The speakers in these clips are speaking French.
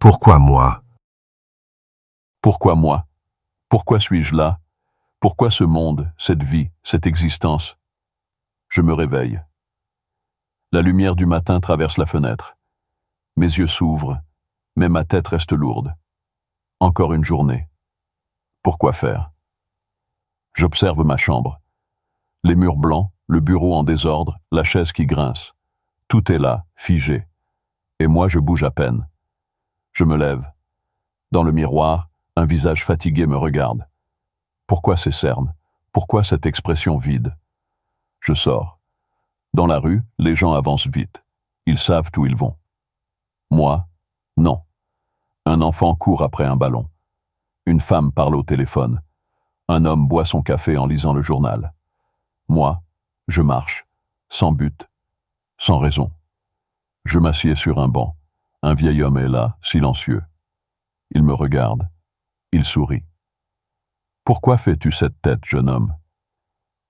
Pourquoi moi? Pourquoi moi? Pourquoi suis-je là? Pourquoi ce monde, cette vie, cette existence? Je me réveille. La lumière du matin traverse la fenêtre. Mes yeux s'ouvrent, mais ma tête reste lourde. Encore une journée. Pourquoi faire? J'observe ma chambre. Les murs blancs, le bureau en désordre, la chaise qui grince. Tout est là, figé. Et moi, je bouge à peine. Je me lève. Dans le miroir, un visage fatigué me regarde. Pourquoi ces cernes? Pourquoi cette expression vide? Je sors. Dans la rue, les gens avancent vite. Ils savent où ils vont. Moi, non. Un enfant court après un ballon. Une femme parle au téléphone. Un homme boit son café en lisant le journal. Moi, je marche, sans but, sans raison. Je m'assieds sur un banc. Un vieil homme est là, silencieux. Il me regarde. Il sourit. Pourquoi fais-tu cette tête, jeune homme?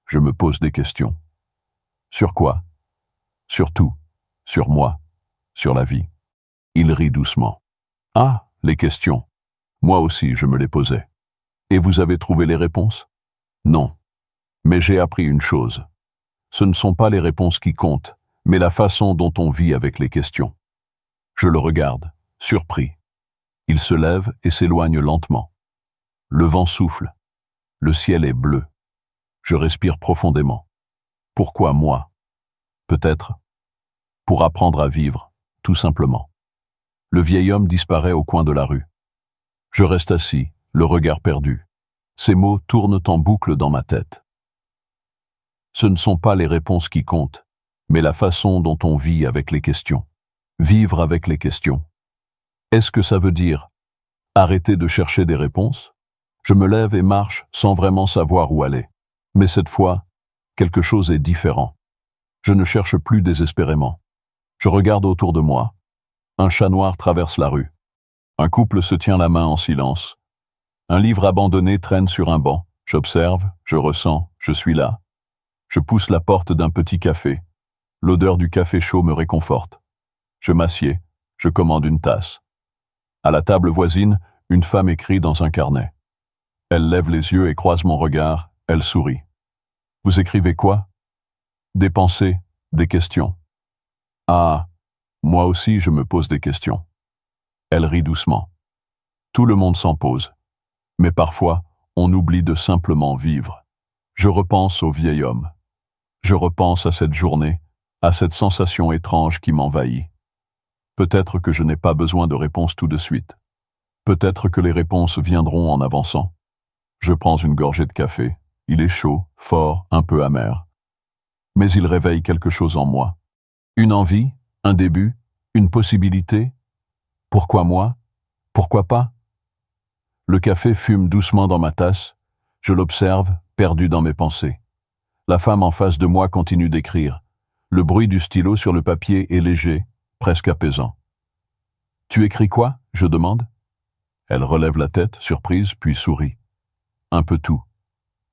Je me pose des questions. Sur quoi? Sur tout. Sur moi. Sur la vie. Il rit doucement. Ah, les questions. Moi aussi, je me les posais. Et vous avez trouvé les réponses? Non. Mais j'ai appris une chose. Ce ne sont pas les réponses qui comptent, mais la façon dont on vit avec les questions. Je le regarde, surpris. Il se lève et s'éloigne lentement. Le vent souffle. Le ciel est bleu. Je respire profondément. Pourquoi moi? Peut-être pour apprendre à vivre, tout simplement. Le vieil homme disparaît au coin de la rue. Je reste assis, le regard perdu. Ces mots tournent en boucle dans ma tête. Ce ne sont pas les réponses qui comptent, mais la façon dont on vit avec les questions. Vivre avec les questions. Est-ce que ça veut dire arrêter de chercher des réponses? Je me lève et marche sans vraiment savoir où aller. Mais cette fois, quelque chose est différent. Je ne cherche plus désespérément. Je regarde autour de moi. Un chat noir traverse la rue. Un couple se tient la main en silence. Un livre abandonné traîne sur un banc. J'observe, je ressens, je suis là. Je pousse la porte d'un petit café. L'odeur du café chaud me réconforte. Je m'assieds, je commande une tasse. À la table voisine, une femme écrit dans un carnet. Elle lève les yeux et croise mon regard, elle sourit. Vous écrivez quoi? Des pensées, des questions. Ah, moi aussi je me pose des questions. Elle rit doucement. Tout le monde s'en pose. Mais parfois, on oublie de simplement vivre. Je repense au vieil homme. Je repense à cette journée, à cette sensation étrange qui m'envahit. Peut-être que je n'ai pas besoin de réponses tout de suite. Peut-être que les réponses viendront en avançant. Je prends une gorgée de café. Il est chaud, fort, un peu amer. Mais il réveille quelque chose en moi. Une envie, un début, une possibilité. Pourquoi moi? Pourquoi pas? Le café fume doucement dans ma tasse. Je l'observe, perdu dans mes pensées. La femme en face de moi continue d'écrire. Le bruit du stylo sur le papier est léger, presque apaisant. « Tu écris quoi ?» je demande. Elle relève la tête, surprise, puis sourit. Un peu tout.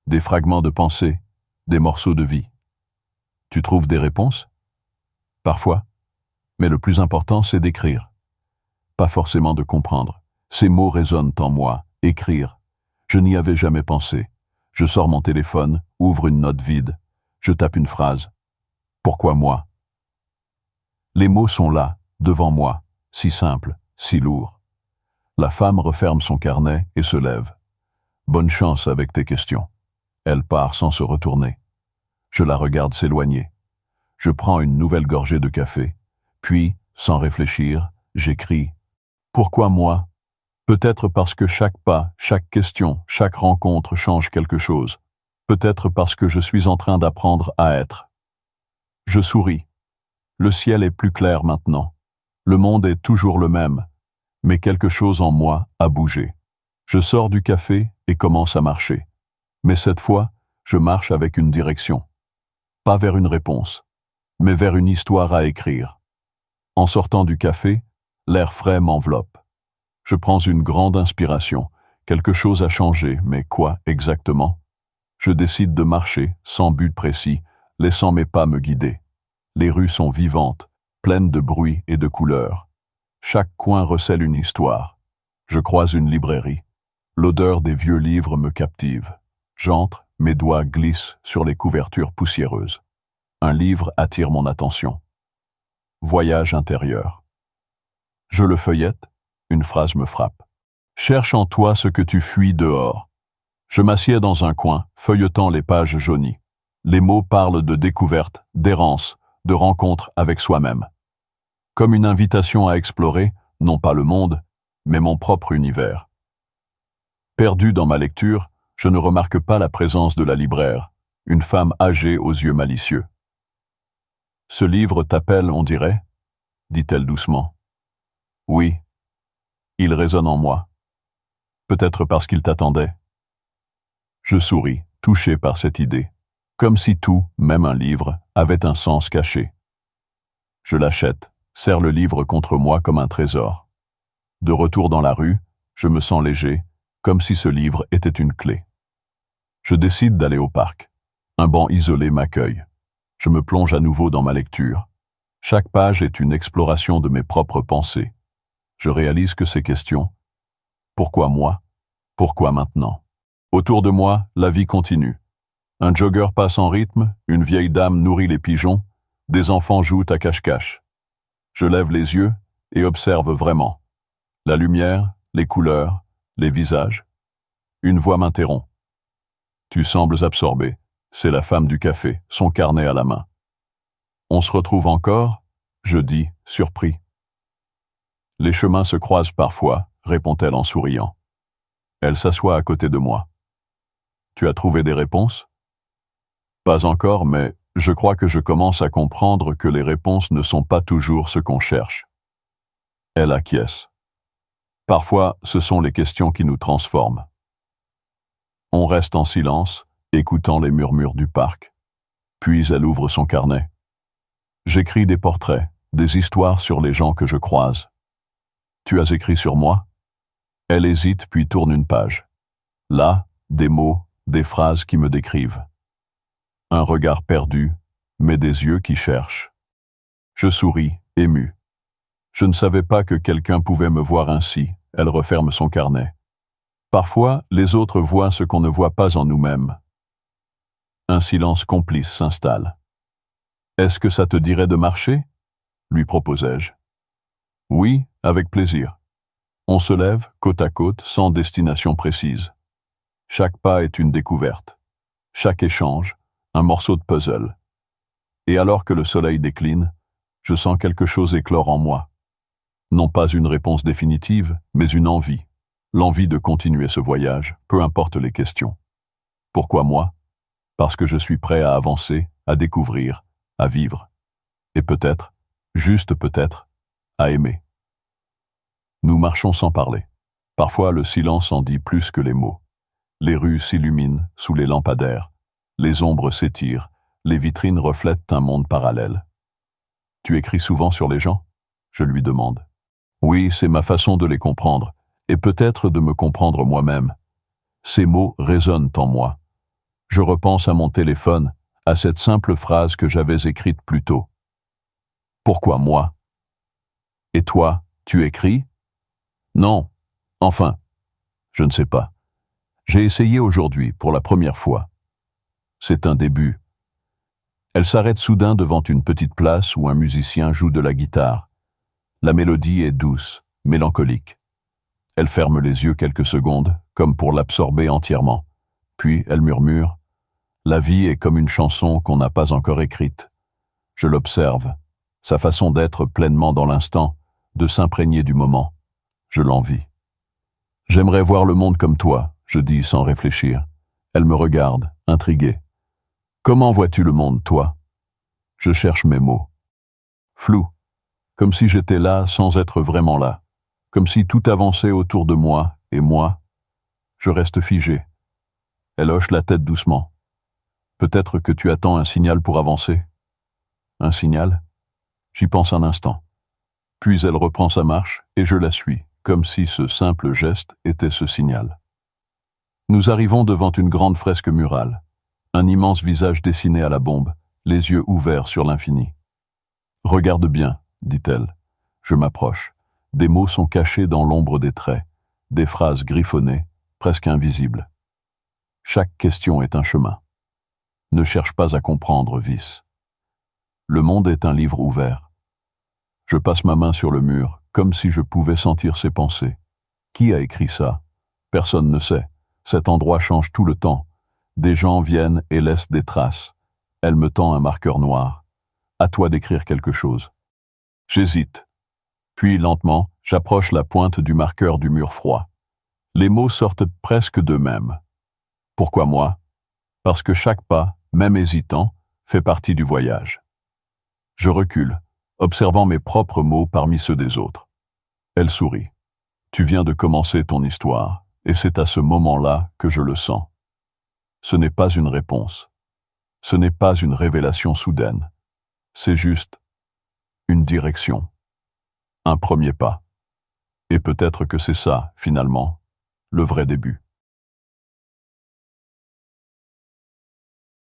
Des fragments de pensée, des morceaux de vie. Tu trouves des réponses? Parfois. Mais le plus important, c'est d'écrire. Pas forcément de comprendre. Ces mots résonnent en moi. Écrire. Je n'y avais jamais pensé. Je sors mon téléphone, ouvre une note vide. Je tape une phrase. Pourquoi moi? Les mots sont là, devant moi, si simples, si lourds. La femme referme son carnet et se lève. Bonne chance avec tes questions. Elle part sans se retourner. Je la regarde s'éloigner. Je prends une nouvelle gorgée de café. Puis, sans réfléchir, j'écris. Pourquoi moi? Peut-être parce que chaque pas, chaque question, chaque rencontre change quelque chose. Peut-être parce que je suis en train d'apprendre à être. Je souris. Le ciel est plus clair maintenant. Le monde est toujours le même. Mais quelque chose en moi a bougé. Je sors du café et commence à marcher. Mais cette fois, je marche avec une direction. Pas vers une réponse, mais vers une histoire à écrire. En sortant du café, l'air frais m'enveloppe. Je prends une grande inspiration. Quelque chose a changé, mais quoi exactement? Je décide de marcher, sans but précis, laissant mes pas me guider. Les rues sont vivantes, pleines de bruit et de couleurs. Chaque coin recèle une histoire. Je croise une librairie. L'odeur des vieux livres me captive. J'entre, mes doigts glissent sur les couvertures poussiéreuses. Un livre attire mon attention. Voyage intérieur. Je le feuillette, une phrase me frappe. Cherche en toi ce que tu fuis dehors. Je m'assieds dans un coin, feuilletant les pages jaunies. Les mots parlent de découverte, d'errance, de rencontre avec soi-même. Comme une invitation à explorer, non pas le monde, mais mon propre univers. Perdu dans ma lecture, je ne remarque pas la présence de la libraire, une femme âgée aux yeux malicieux. « Ce livre t'appelle, on dirait » dit-elle doucement. « Oui. Il résonne en moi. Peut-être parce qu'il t'attendait. » Je souris, touché par cette idée, comme si tout, même un livre, avait un sens caché. Je l'achète, serre le livre contre moi comme un trésor. De retour dans la rue, je me sens léger, comme si ce livre était une clé. Je décide d'aller au parc. Un banc isolé m'accueille. Je me plonge à nouveau dans ma lecture. Chaque page est une exploration de mes propres pensées. Je réalise que ces questions « Pourquoi moi ? Pourquoi maintenant ?» Autour de moi, la vie continue. Un jogger passe en rythme, une vieille dame nourrit les pigeons, des enfants jouent à cache-cache. Je lève les yeux et observe vraiment. La lumière, les couleurs, les visages. Une voix m'interrompt. « Tu sembles absorbé. » C'est la femme du café, son carnet à la main. « On se retrouve encore ?» je dis, surpris. « Les chemins se croisent parfois, » répond-elle en souriant. Elle s'assoit à côté de moi. « Tu as trouvé des réponses ?» Pas encore, mais je crois que je commence à comprendre que les réponses ne sont pas toujours ce qu'on cherche. Elle acquiesce. Parfois, ce sont les questions qui nous transforment. On reste en silence, écoutant les murmures du parc. Puis elle ouvre son carnet. J'écris des portraits, des histoires sur les gens que je croise. Tu as écrit sur moi ? Elle hésite puis tourne une page. Là, des mots, des phrases qui me décrivent. Un regard perdu, mais des yeux qui cherchent. Je souris, ému. Je ne savais pas que quelqu'un pouvait me voir ainsi. Elle referme son carnet. Parfois, les autres voient ce qu'on ne voit pas en nous-mêmes. Un silence complice s'installe. « Est-ce que ça te dirait de marcher ?» lui proposai-je. « Oui, avec plaisir. » On se lève, côte à côte, sans destination précise. Chaque pas est une découverte. Chaque échange, un morceau de puzzle. Et alors que le soleil décline, je sens quelque chose éclore en moi. Non pas une réponse définitive, mais une envie. L'envie de continuer ce voyage, peu importe les questions. Pourquoi moi ? Parce que je suis prêt à avancer, à découvrir, à vivre. Et peut-être, juste peut-être, à aimer. Nous marchons sans parler. Parfois, le silence en dit plus que les mots. Les rues s'illuminent sous les lampadaires. Les ombres s'étirent. Les vitrines reflètent un monde parallèle. « Tu écris souvent sur les gens ?» je lui demande. « Oui, c'est ma façon de les comprendre, et peut-être de me comprendre moi-même. Ces mots résonnent en moi. Je repense à mon téléphone, à cette simple phrase que j'avais écrite plus tôt. « Pourquoi moi ?» Et toi, tu écris ? Non. Enfin, je ne sais pas. J'ai essayé aujourd'hui, pour la première fois. C'est un début. Elle s'arrête soudain devant une petite place où un musicien joue de la guitare. La mélodie est douce, mélancolique. Elle ferme les yeux quelques secondes, comme pour l'absorber entièrement. Puis elle murmure « La vie est comme une chanson qu'on n'a pas encore écrite. » Je l'observe, sa façon d'être pleinement dans l'instant, de s'imprégner du moment. Je l'envie. « J'aimerais voir le monde comme toi », je dis sans réfléchir. Elle me regarde, intriguée. « Comment vois-tu le monde, toi ?» Je cherche mes mots. Flou, comme si j'étais là sans être vraiment là, comme si tout avançait autour de moi, et moi, je reste figé. Elle hoche la tête doucement. « Peut-être que tu attends un signal pour avancer. » Un signal ? J'y pense un instant. Puis elle reprend sa marche et je la suis, comme si ce simple geste était ce signal. Nous arrivons devant une grande fresque murale, un immense visage dessiné à la bombe, les yeux ouverts sur l'infini. « Regarde bien, dit-elle. Je m'approche. Des mots sont cachés dans l'ombre des traits, des phrases griffonnées, presque invisibles. Chaque question est un chemin. Ne cherche pas à comprendre, Vice. Le monde est un livre ouvert. Je passe ma main sur le mur, comme si je pouvais sentir ses pensées. Qui a écrit ça? Personne ne sait. Cet endroit change tout le temps. Des gens viennent et laissent des traces. Elle me tend un marqueur noir. À toi d'écrire quelque chose. J'hésite. Puis, lentement, j'approche la pointe du marqueur du mur froid. Les mots sortent presque d'eux-mêmes. Pourquoi moi? Parce que chaque pas, même hésitant, fait partie du voyage. Je recule, observant mes propres mots parmi ceux des autres. Elle sourit. Tu viens de commencer ton histoire, et c'est à ce moment-là que je le sens. Ce n'est pas une réponse. Ce n'est pas une révélation soudaine. C'est juste une direction. Un premier pas. Et peut-être que c'est ça, finalement, le vrai début.